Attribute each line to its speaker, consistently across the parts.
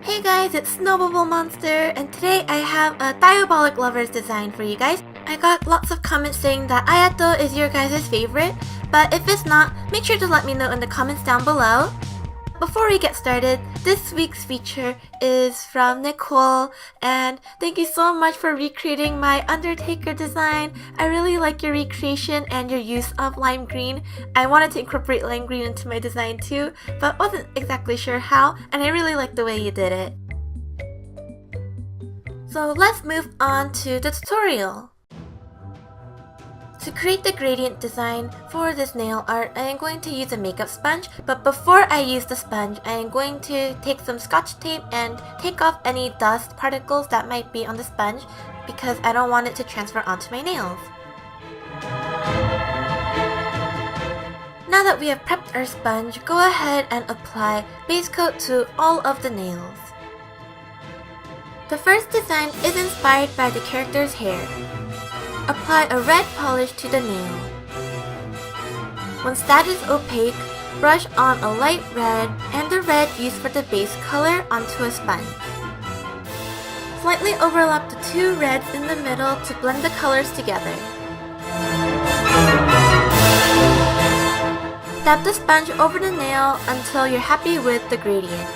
Speaker 1: Hey guys, it's snowbubblemonster, and today I have a Diabolik Lovers design for you guys. I got lots of comments saying that Ayato is your guys' favorite, but if it's not, make sure to let me know in the comments down below. Before we get started, this week's feature is from Nicole, and thank you so much for recreating my Undertaker design. I really like your recreation and your use of lime green. I wanted to incorporate lime green into my design too, but wasn't exactly sure how, and I really like the way you did it. So let's move on to the tutorial. To create the gradient design for this nail art, I am going to use a makeup sponge, but before I use the sponge, I am going to take some scotch tape and take off any dust particles that might be on the sponge because I don't want it to transfer onto my nails. Now that we have prepped our sponge, go ahead and apply base coat to all of the nails. The first design is inspired by the character's hair. Apply a red polish to the nail. Once that is opaque, brush on a light red and the red used for the base color onto a sponge. Slightly overlap the two reds in the middle to blend the colors together. Dab the sponge over the nail until you're happy with the gradient.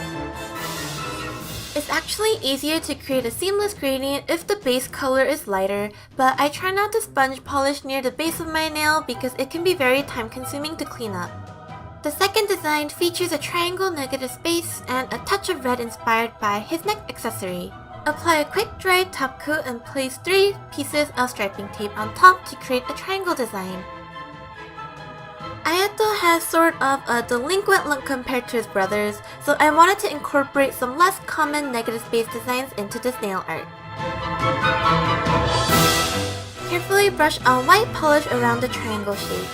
Speaker 1: It's actually easier to create a seamless gradient if the base color is lighter, but I try not to sponge polish near the base of my nail because it can be very time consuming to clean up. The second design features a triangle negative space and a touch of red inspired by his neck accessory. Apply a quick dry top coat and place 3 pieces of striping tape on top to create a triangle design. Ayato has sort of a delinquent look compared to his brothers, so I wanted to incorporate some less common negative space designs into this nail art. Carefully brush on white polish around the triangle shape.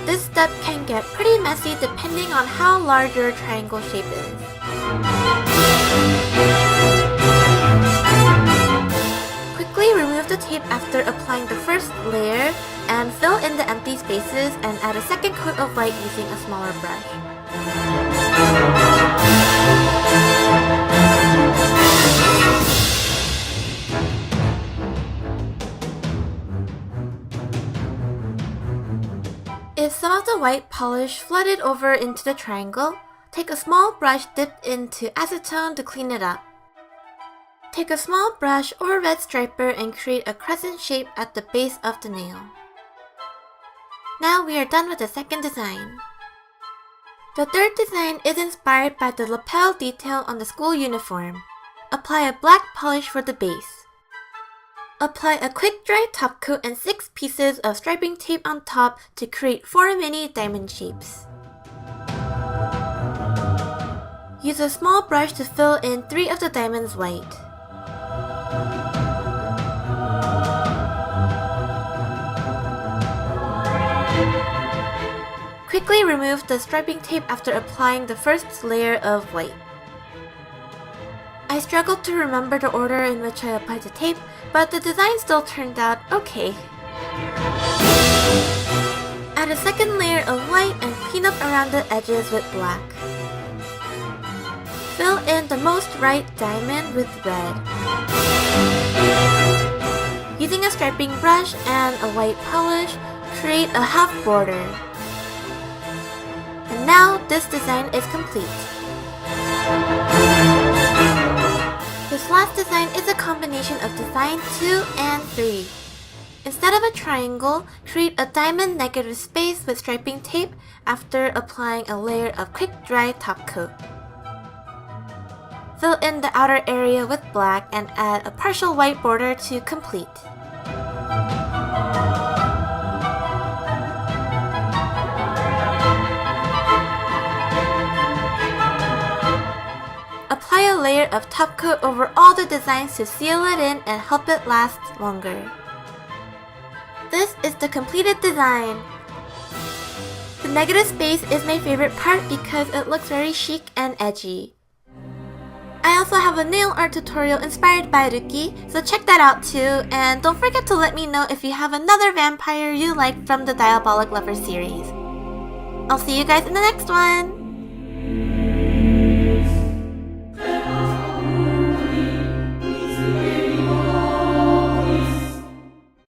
Speaker 1: This step can get pretty messy depending on how large your triangle shape is. Quickly remove the tape after applying the first layer and fill in the empty spaces and add a second coat of white using a smaller brush. If some of the white polish flooded over into the triangle, take a small brush dipped into acetone to clean it up. Take a small brush or red striper and create a crescent shape at the base of the nail. Now we are done with the second design. The third design is inspired by the lapel detail on the school uniform. Apply a black polish for the base. Apply a quick dry top coat and 6 pieces of striping tape on top to create 4 mini diamond shapes. Use a small brush to fill in 3 of the diamonds white. Quickly remove the striping tape after applying the first layer of white. I struggled to remember the order in which I applied the tape, but the design still turned out okay. Add a second layer of white and clean up around the edges with black. Fill in the most right diamond with red. Using a striping brush and a white polish, create a half border. And now this design is complete. This last design is a combination of design 2 and 3. Instead of a triangle, create a diamond negative space with striping tape after applying a layer of quick dry top coat. Fill in the outer area with black and add a partial white border to complete. Apply a layer of top coat over all the designs to seal it in and help it last longer. This is the completed design. The negative space is my favorite part because it looks very chic and edgy. I also have a nail art tutorial inspired by Ruki, so check that out too, and don't forget to let me know if you have another vampire you like from the Diabolik Lovers series. I'll see you guys in the next one!